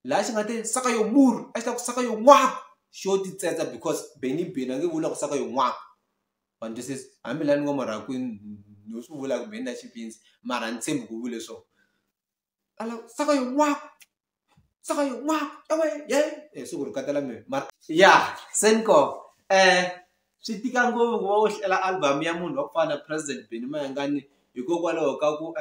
la xi nga te saka yo muru a xi ta ku saka yo n'waka xo ti tsetsa because beni a nge vula ku saka yo n'waka vanhu twisisa hambi laha ni ngo marakwini no swi vula ku beni na xipinzi mara ni tshembi ku vule so ala saka yo n'waka saka yo n'waka ye siku ri katela me mara ya senko swi tika ngopfu ku va u hlela album ya munhu wa ku fana na president Benny Mayengani hikokwalaho ka ku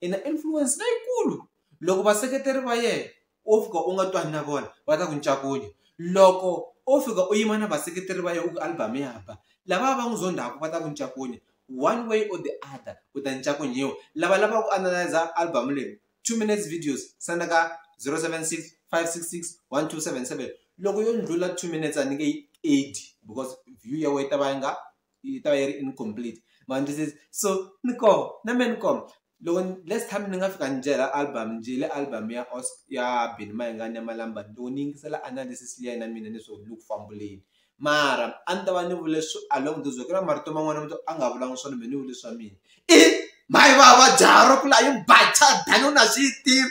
i na influence leyikulu loko vaseketeri va yena o fika u nga twani na vona va ta ku ncakunya loko o fika u yima na vaseketeri va yena u ku album ya ba lava va n'wi zondaku va ta ku ncakunya one way or the other u ta ncakunyiwa lava ku analyze album leyi 2 minutes videos senda ka 076 566 1277 loko yo ndlula 2 minutes a ni nge 80 because view ya wena yi ta va yi ri incomplete man this is so niko na me niko loko last time ni nga fika njela album njele album ya Benny Mayengani ya malamba loko ni yingisela analysis liya na mina ni swo look fambuleni mara a ni ta va ni vule along the way ku na marito man'wana muthu a nga vulangi swona me ni vule swa mina mayi vava jaro kula yi bacha dano na swi tivi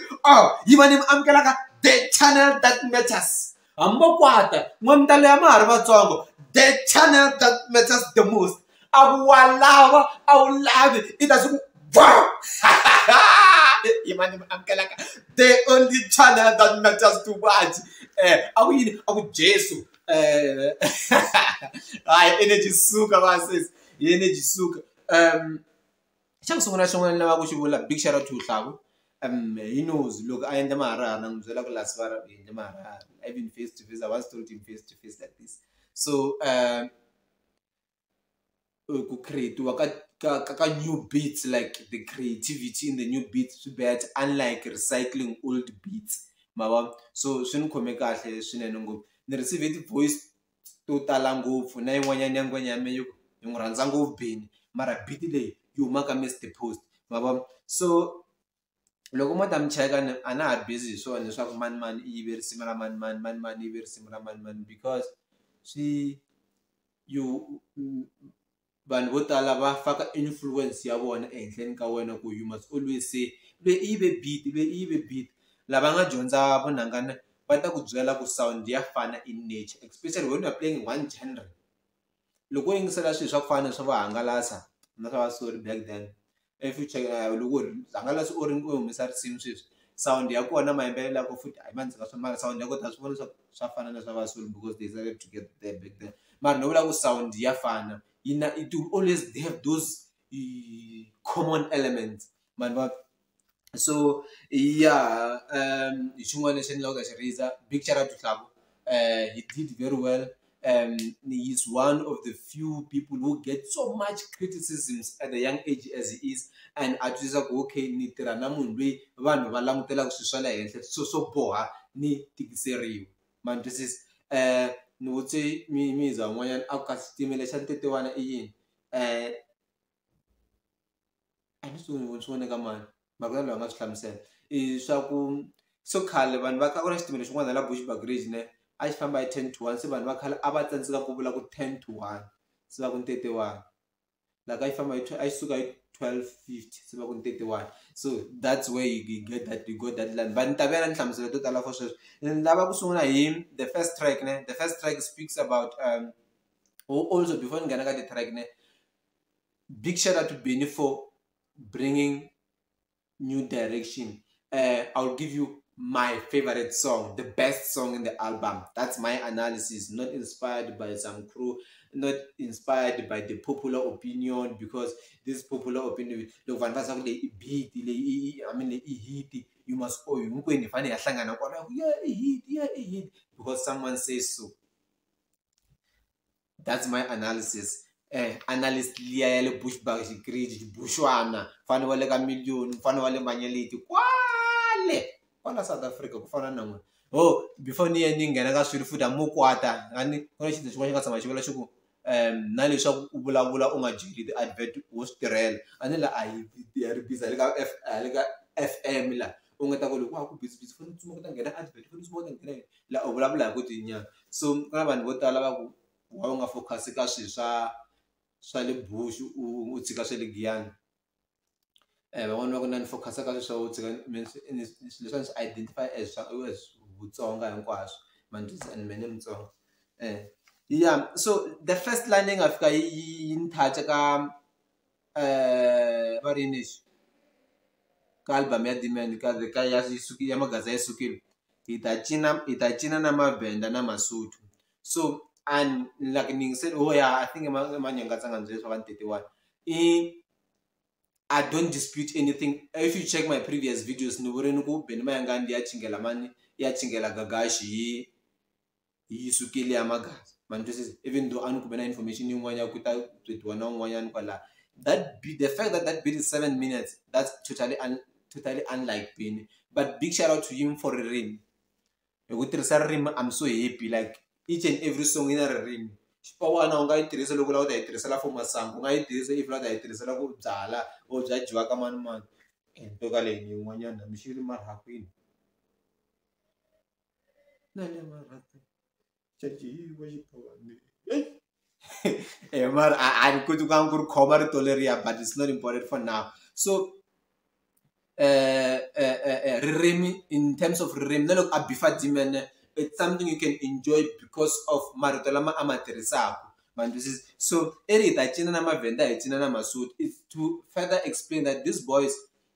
yi va ni mi amukelaka the channel that matters hambo kwata n'wamita leya ma ha ri vatsongo the channel that matters the most a ku wa lava a wu lavi i ta swi ku yi va ni mi amukelaka the only channel that matters too much a ku yini a ku Jesu hayi energy suka vasesi hi energy suka xa ku sungula xin'wana ni lava ku xi vula big shout out to Xiluva he knows loko a endla maharana n'wi byela ku last vara hi endle maharana even face to face I once told him face to face like this so ku create-iwa ka new beats like the creativity in the new beats swi better unlike recycling old beats mava so swi ni khome kahle swinene ngopfu ni receive ti-voice to tala ngopfu na yin'wanyana ya ngwenya ya me yi n'wi rhandza ngopfu Benny mara beat leyi yi huma ka Mr Post mava so loko mo ta mi cheka a na ha busy hi swona leswaku mani i yive risimu ra mani yive risimu ra mani because vanhu vo tala va faka influence ya vona ehenhleni ka wena ku you must always say leyi i yive beat lava nga dyondza vunhangana va ta ku byela ku sound ya fana in nature especially when you are playing one genre loko u yingisela swilo swa ku fana swa vahangalasa na swa vasori back then if you check loko hangalasa u humesa risimu sweswi sound ya kona mayimbelelo yako futhi a yi mandzika swa mara sound ya ko ta swi vona swa fana na swa vasori because they started to get there back then mara no vula ku sound ya fana it will always have those common elements man so yeah xin'wana lexi ni lavaka xi riza big shout out to Xiluva he did very well he's one of the few people who get so much criticisms at the young age as he is and a twisisa ku okay ni tirha na munhu loyi vanhu va langutelaka swilo swa le henhla swo boha ni tikiseriwa man twisisa ni vutse miza n'wanyana a ku ka xitimela xa ntetewana i yini a ni swi vona ka mani mara loyi a nga swi hlamusela i swa ku so khale vanhu va ka ku na xitimela xin'wana la Bushbuck Ridge ne a xi famba hi 10 to 1 se vanhu va khale a va tsandzeka ku vula ku 10 to 1 se va ku ntetewana like a xi famba a xi suka hi 12:50 se va ku ntetewana so that's where you got that line but ni ta vela ni hlamusela to tala for sweswo ni lava ku sungula hi the first track speaks about also before ni nghena ka the track ne big shout out to Benny for bringing new direction I'll give you my favorite song, the best song in the album. That's my analysis, not inspired by some crew, not inspired by the popular opinion, because this popular opinion, look, Van Vasa, beat, I mean, hit, you must owe you, yeah, hit, because someone says so. That's my analysis. Analyst liya Bushbuck Ridge bushwana fana wale ka million fana wale manyeliti kwale kwala South Africa kufana na before ni nghena ka swilo futhi amukwata ngani kona xintu xin'wana xi nga tshama xi vula xiku na leswaku u vulavula u nga jeli ti advert wo stirela ani la a yi ri busy le ka FM la u nga ta ku loko wa ku busy funa tsuma ku ta nghena advert funa tsuma ku ta nghena la u vulavula hi ku tinyana so kana vanhu vo tala va ku wa nga focus ka swilo swa le bush u tshika swa le Giyani van'wani va ku na ni focus ka sweswo u tshika leswi swi identify as Vutsonga hinkwaswo mandzi and mene Mutsonga yeah. So the first line leyi nga fika yi ni touch ka va ri yini lexi ka album ya Demand ka ya Magaza ya sukile hi ta cina na Mavenda na Masotho. So and like Ning said, oh yeah, I think Manyangatsanga Ndzeswa 131. I don't dispute anything. If you check my previous videos, Nuburenuku, Ben Mayengani ya chingela mani, ya chingela gagashi, yi sukile ya Magaza. Man, even though anu kubena information in wanya kuta tweetwana wanya kwala. The fact that that beat is 7 minutes, that's totally unlike Ben. But big shout out to him for a rim. With rim, I'm so happy. Like each and every song in a rim. Xipawana u nga yi tirhisa loko u lava ku ta yi tirhisela for masangu, u nga yi tirhisa if u lava ku ta yi tirhisela ku byala or bya dyiwa ka mani ntoka leyi ni yin'wanyana hambi xi ri marhakwini na le marhakwini xa dyiwa xipawana mara a ni koti ku nga ku ri khoma rito leriya, but it's not important for now. So ririmi, in terms of ririmi na loko a bifa Demand, it's something you can enjoy because of marito lama a ma tirhisaka. So eri ta cina na Mavenda hi cina na Masotho, it's to further explain that these boys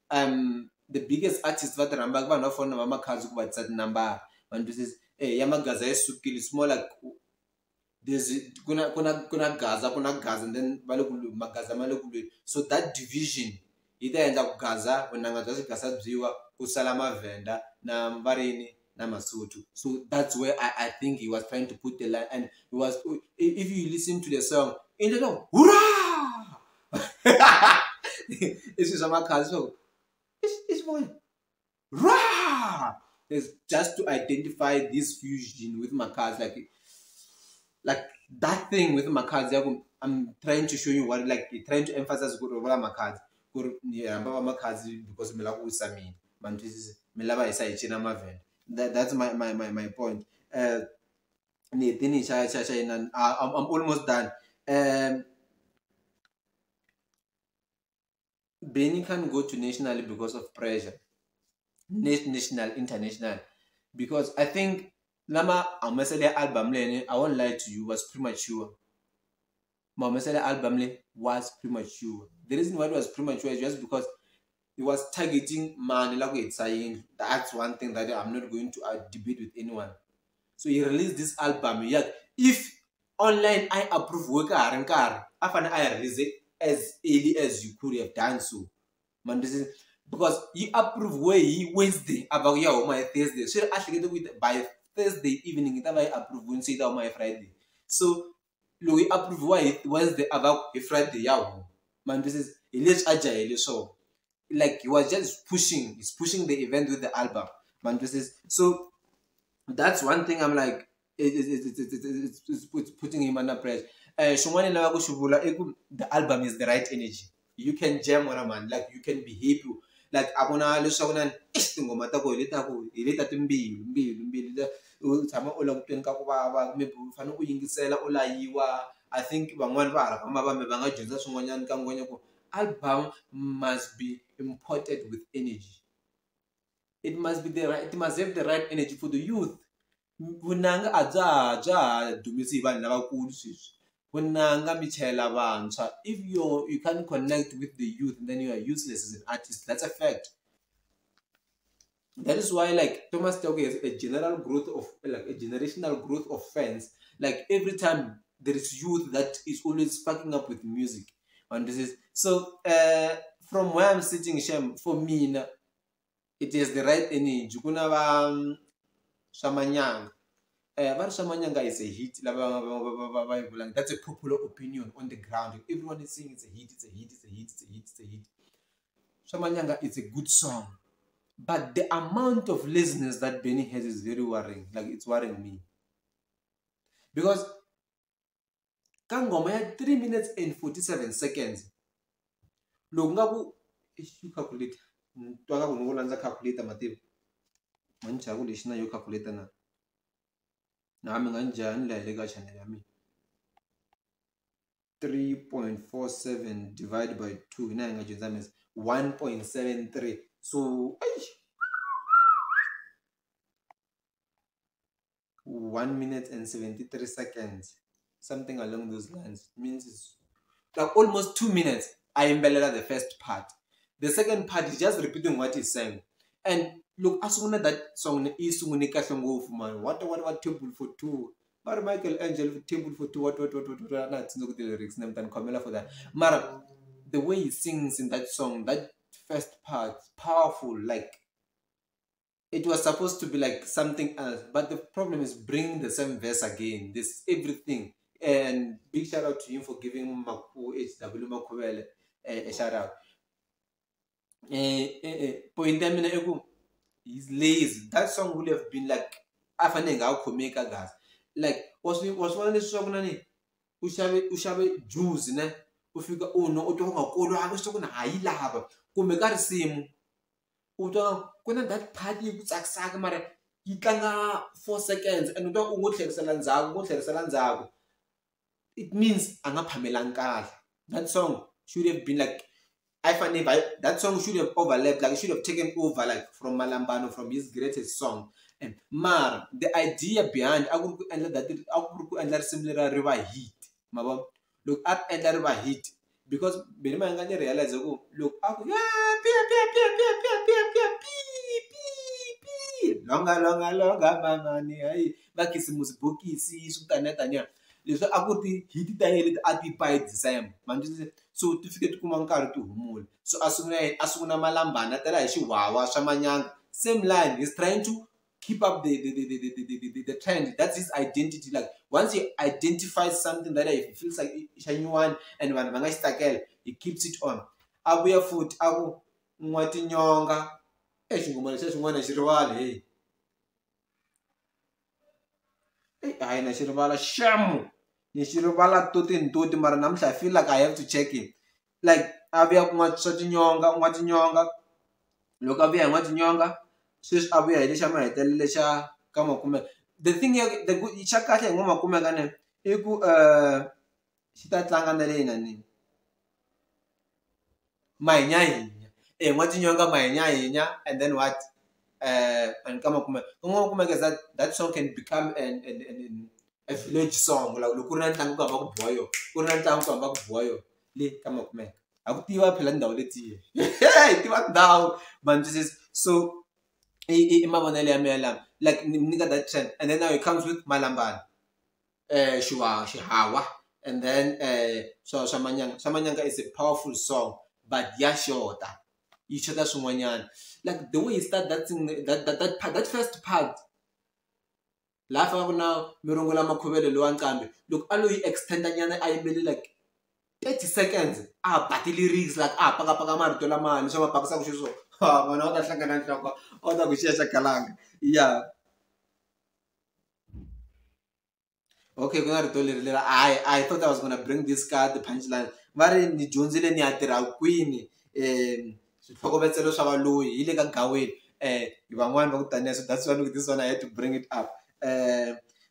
the biggest artists va ti rhambaka vanhu va fona va Makhadzi ku va tisa tinambara. Ya Magaza ya sukile, it's more like there's kuna Gaza and then Magaza ma le kulweni. So that division yi ta endla ku Gaza vunanga bya swigasa byiwa ku sala Mavenda na Varini na Masotho. So that's where I think he was trying to put the line, and he was, if you listen to the song, in the song, hurrah! It's just a Makhadzi. It's one, rah! It's just to identify this fusion with Makhadzi, like that thing with Makhadzi. I'm trying to show you what, like, trying to emphasize good over Makhadzi. Makhadzi because me like Usami, man, this is me lava isa ichina Mavenda. That's my point. I'm almost done. Benny can go to nationally because of pressure. National, international. Because I think Lama Amasele album lene, I won't lie to you, was premature. Amasele album was premature. The reason why it was premature is just because he was targeting man. Saying that's one thing that I'm not going to debate with anyone. So he released this album. Yeah, if online I approve work after I release it as early as you could have done so. Man, this is because he approve where he Wednesday about my Thursday. So actually by Thursday evening it I approve Wednesday my Friday. So Louis approve why Wednesday about a Friday. Man, this is a little agile. So like he was just pushing, he's pushing the event with the album. Man, this is so that's one thing I'm like, it's putting him under pressure. The album is the right energy. You can jam on a man, like you can be happy. Like abona leswaku tingoma ta ko hileta timbili u tshama u languteni ka ku vava, maybe u fanele u yingisela u layiwa. I think van'wani va harapamba va nga dyondza swin'wanyana ka ngwenya ku album must be imported with energy. It must be it must have the right energy for the youth. Vunanga aja dumisi vanhu lavakulu sweswi. Vunanga mi chayela vantshwa. If you can't connect with the youth, then you are useless as an artist. That's a fact. That is why, like, Thomas Tauke has a general growth of, like, a generational growth of fans. Like, every time there is youth that is always fucking up with music. And this is so from where I'm sitting, Shem, for me, it is the right energy. Kuna Shamanyang. Shamanyanga is a hit. That's a popular opinion on the ground. Everyone is saying it's a hit, it's a hit, it's a hit, it's a hit, it's a hit. Shamanyanga is a good song. But the amount of laziness that Benny has is very worrying. Like, it's worrying me. Because Kangoma had 3 minutes and 47 seconds. Longabu is you calculate. Twaga kungolanza calculator mativu. Manchagu lishina yo calculator na. Na amenganjani la lega channel yami. 3.47 divided by 2 is 1.73. So 1 minute and 73 seconds, something along those lines. It means it's like almost 2 minutes. I embellished the first part. The second part is just repeating what he's saying. And look, as soon as that song is man, what table for two? But Michael Angel table for two, what, not the lyrics, for that. Mara, the way he sings in that song, that first part, powerful, like it was supposed to be like something else, but the problem is bringing the same verse again. This everything. And big shout out to him for giving Maku HW Makuele a shout out. Point he's lazy. That song would have been like guys. Like was one of the song nani ushabe juice ne ufika uno utoka kolo akusokuna hayilava kumbe ka risimu utwa kuna that part yikutsakisaka mara yi tlanga 4 seconds and utwa ngo tlherisela ndzhaku. It means anga phamelang kahle. That song should have been like that song should have overlapped, like it should have taken over like from Malambano, from his greatest song. And Mar, the idea behind that similar river heat. Look at the river heat. Because Mayengani realize look longa mamani bakisimus bokisi sutanetanya. Leswi a ku ti hit ta yele a ti pa December manje so ti fike ti kuma nkarhi ti humula so a sunguna malambana tela hi xiwawa swa manyanga. Same line, he's trying to keep up the trend. That's his identity. Like once he identifies something that he feels like xanyuwani and vanhu va nga xitakela, he keeps it on. Avuya futhi a ku n'wati nyonga xingoma lexa xin'wana xi rivala hey hayi na xi rivala shamu ni xi rivala toti mara namuntlha I feel like I have to check it. Like avuya ku n'wati nyonga loko avuya hi n'wati nyonga sweswi avuya hi lexa mahetelele xa ka makume. The thing xa kahle hi n'wamakume kane i ku xi ta tlanga na leyi nani mahinyahinya n'wati nyonga mahinyahinya and then what and come on, that song can become a village song. Like look at tangu ka baku boyo, kuna tangu ka baku boyo. Le come on, aku tiwa phela ndawo leti. Hey, tiwa ndawo. Man, this is so. Imabonele yamela like nigga that trend, and then now it comes with Malamban, Shihawa, and then so Samanyanga is a powerful song, but Yashota. Ishota Sumanyan. Like the way you start that thing, that part, that first part. Laugh now, Mirongola Makovele Luankambi. Look, Alo extend I made like 30 seconds. But the lyrics like Pagapagamar Tolama, so Pakasasho. Yeah. Okay, I thought I was gonna bring this card, the punchline. Vari ni Jonesile ni atera queen. So that's why this one I had to bring it up.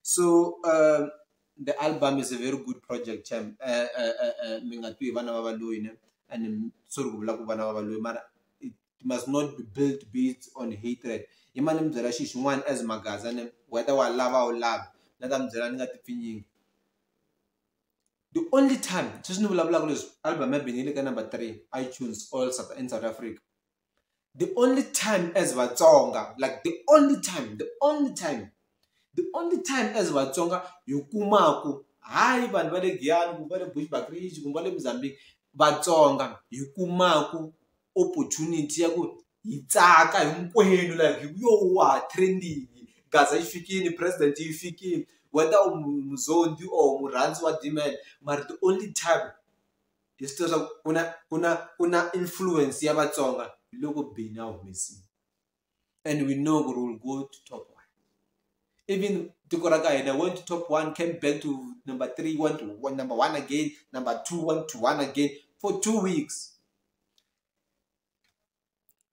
So the album is a very good project. And it must not be built based on hatred. Imanim Zerashish one as magazine, whether I love or love. The only time album number 3 iTunes all in South Africa. The only time as Vatsonga, like the only time as Vatsonga yukumaku hayi vanhu vale Giyani vale Bushbuckridge vale Mozambique Vatsonga yukumaku opportunity yaku hitsaka hinkwenu like yo wa trending Gaza ifikini president ifikini whether Muzondi or Muranzi wa demand, but the only time is still kuna influence ya Vatsonga logo be now missing, and we know we will go to top 1. Even Tukoraga went to top 1, came back to number 3, went to number 1 again, number 2 went to 1 again for 2 weeks.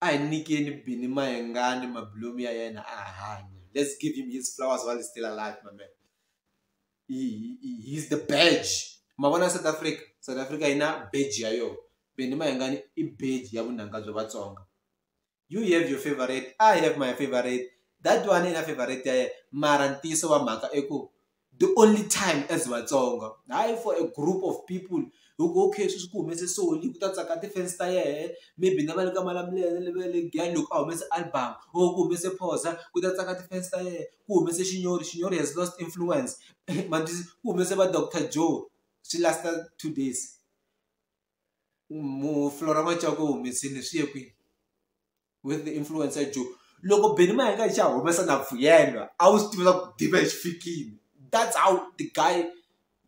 I Nikeni Bini Mayengani Mablumi Ayana Ahani. Let's give him his flowers while he's still alive, my man. He's the badge. Mavona South Africa ina badge ya yo. Beni Mayengani I badge ya vunanga bya Vatsonga. You have your favorite, I have my favorite. That one in a favorite ya mara ntiso wa mhaka eku the only time as Vatsonga. Hayi for a group of people who go okay swi ku humese soli ku ta tsaka ti-fans ta yehe maybe na va le ka malamulele va le gang loko a humese album or ku humese phosa ku ta tsaka ti-fans ta yehe ku humese Xinyori has lost influence manje ku humese va Dr. Joe swi lasta 2 days Flora Machako humesini swi ye kwini with the influencer Joe loko Benny Mayengani xa humesa na Vuyelwa a wu swi tiva ku diva xi fikile. That's how the guy,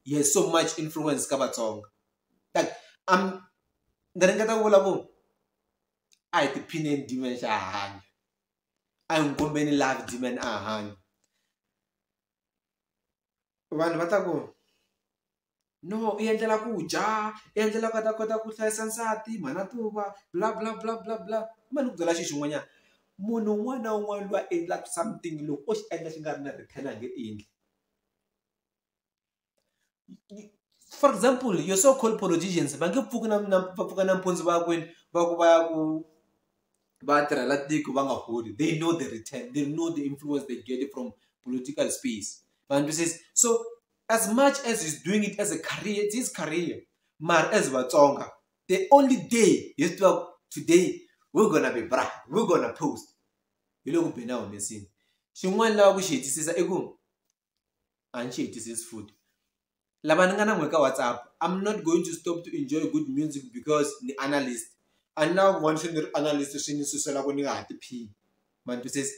he has so much influence ka Vatsonga. Like ni ringeta ku vula ku a hi tiphineni Demon xa hanya a hi n'wi kombeni love Demon a hanya. Vanhu va ta ku no I endlela ku dya I endlela ku ta kota ku hlayisa nsati mhana tuva bla bla bla bla bla. Ma ni ku byela xi xin'wanyana munhu un'wana na un'wana loyi a endlaka something loko o xi endla xi nga ri na return a nge endli. For example, your so-called politicians, va nge pfuki pfuka nampundzu va kwini va ku va ya ku va tirhela tiko va nga holi. They know the return, they know the influence they get from political space. So as much as he's doing it as a career, it's his career. But as Vatsonga, the only day is today we're gonna be bright, we're gonna post. You look be now missing. She won't allow she is a ego and she is food. WhatsApp. I'm not going to stop to enjoy good music because the analyst. And now one thing the analyst is to sell at the P. Man says,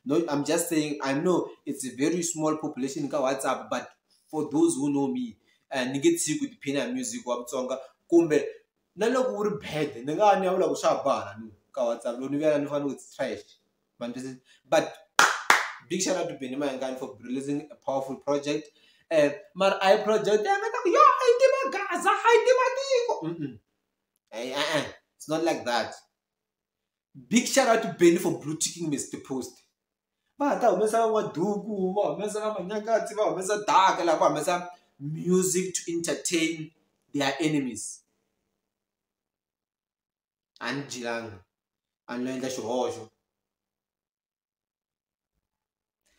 no, I'm just saying I know it's a very small population in WhatsApp, but for those who know me and get sick with pen and music or song, kumbe na loko uri bad, nga ni avula ku swa bana no ka WhatsApp lo ni vela ni fana with trash. Man says, but big shout out to Benny Mayengani for releasing a powerful project. My I project, it's not like that. Big shout out to Benny for blue ticking Mr. Post. Music to entertain their enemies. And Jilang. And learn that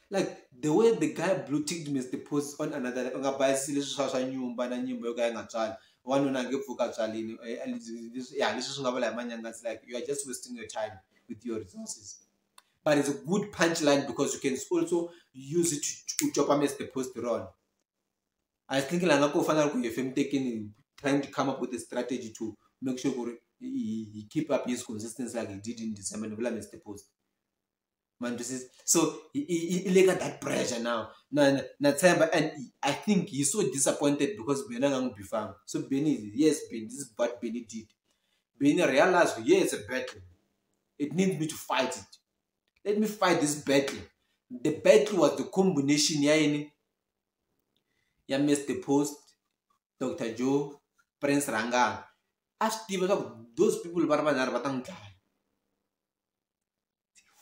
like the way the guy blue ticked Mr. Post on another one like you are just wasting your time with your resources. But it's a good punchline because you can also use it to chop up Mr. Post run. I was thinking like taking trying to come up with a strategy to make sure he keep up his consistency like he did in December Mr. Post. So he got that pressure now. And I think he's so disappointed because Benny before. So Benny, yes, Benny, this is what Benny did. Benny realized, yeah, it's a battle. It needs me to fight it. Let me fight this battle. The battle was the combination ya Mr. Post, Dr. Joe, Prince Ranga. Ask those people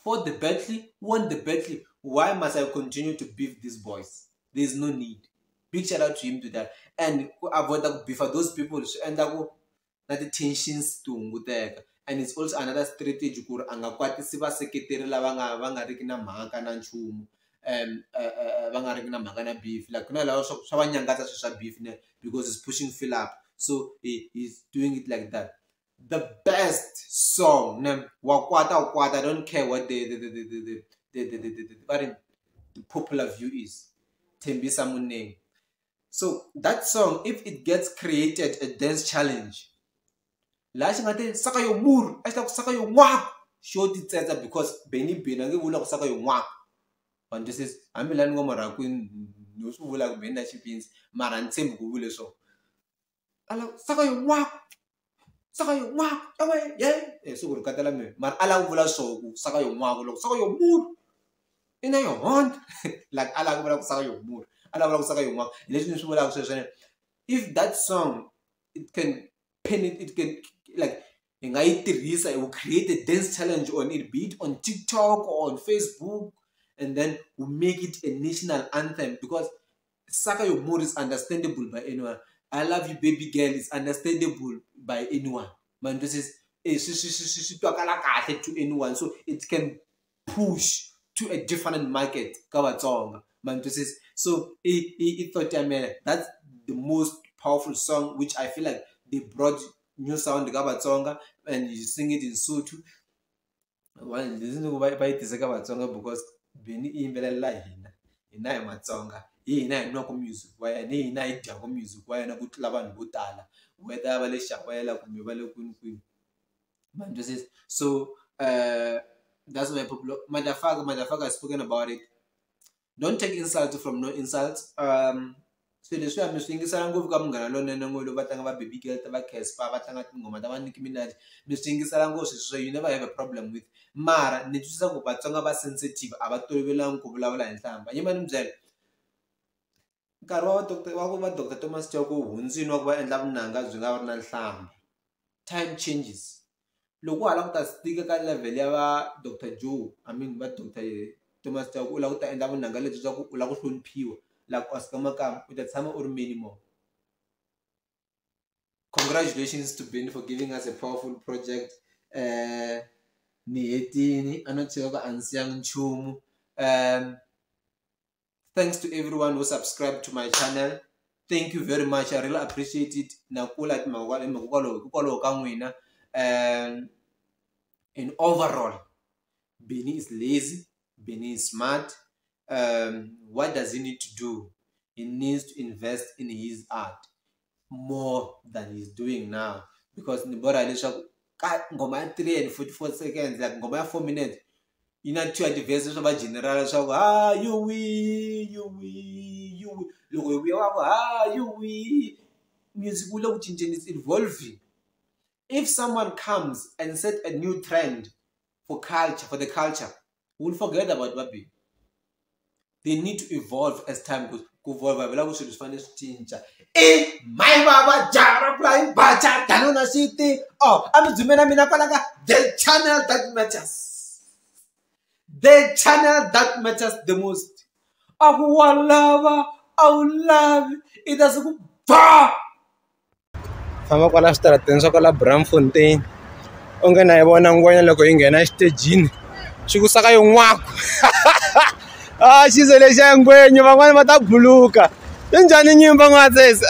fought the battle, won the battle. Why must I continue to beef these boys? There's no need. Big shout out to him to that. And avoid that before those people and the tensions to and it's also another strategy kur angakwati siva seketeri lava nga riki na mhaka na nchumu va nga riki na mhaka na beef like kuna lava swa va nyangatsa swa beef because he's pushing Phil up, so he's doing it like that. The best song wakwata I don't care what the popular view is, Tembisa Muneng. So that song, if it gets created a dance challenge, saka yo mur, saka yo mwak, show the because Benny Benange wula saka yo mwak. And this is I'm learning ngomara kuin no su wula benda chipins mara ntsembu ku wule so. Ala saka yo mwak. Saka yo mwak, yeah. So go katala me. Mar ala wula so saka yo mwak lo saka yo mur. Ina yo hunt like ala wula saka yo mur. Ala wula saka yo mwak. If that song it can pen it can like it will create a dance challenge on it, be it on TikTok or on Facebook, and then we'll make it a national anthem because Saka Your Mood is understandable by anyone. I Love You Baby Girl is understandable by anyone. Man, this is to anyone, so it can push to a different market. Man, this is so that's the most powerful song, which I feel like they brought new sound and you sing it in Sotho. Well, listen to why because Beni imbelela hina Matsonga. Hina no music. Why hina idya music. Why na kutlala abantu botala. Whether ba le shapela kumbe ba le kwini. Man, this is so that's my popular motherfucker has spoken about it. Don't take insults from no insults. So the show I'm saying is I'm going to go to baby girl, so you never have a problem with Mara. Nitusa go batonga ba sensitive about to reveal and Samba. You man himself. Dr. Thomas Choko, Hunzi Nogba and Labnanga, Zunga Sam. Time changes. Look, I like that sticker level, Dr. Joe. I mean, but Dr. Thomas Choko, Lauta and Labnanga, Lagoon Pio. Like Oscar Makam with the summer or minimum. Congratulations to Ben for giving us a powerful project. Nietini, Anochoga and Siang Chum. Thanks to everyone who subscribed to my channel. Thank you very much. I really appreciate it. And overall, Benny is lazy, Benny is smart. What does he need to do? He needs to invest in his art more than he's doing now. Because in the border, ngoma 3 and 44 seconds, like ngoma 4 minutes. You know, two advances of a general shop. You look, we music will change is evolving. If someone comes and set a new trend for the culture, we'll forget about Babi. They need to evolve as time goes. My baba jara flying bacha Danona City. Oh, I'm the channel that matters. The channel that matters the most. Oh, love. It doesn't go far. Fama kwala stratenso kwala Bramfontein. Onge na yibona ngwenya loko ingena stagini. Xikusaka yo n'wako. Xizo lexi ya ngwenyu van'wana va ta buluka. I njhani nyimba n'watsesi?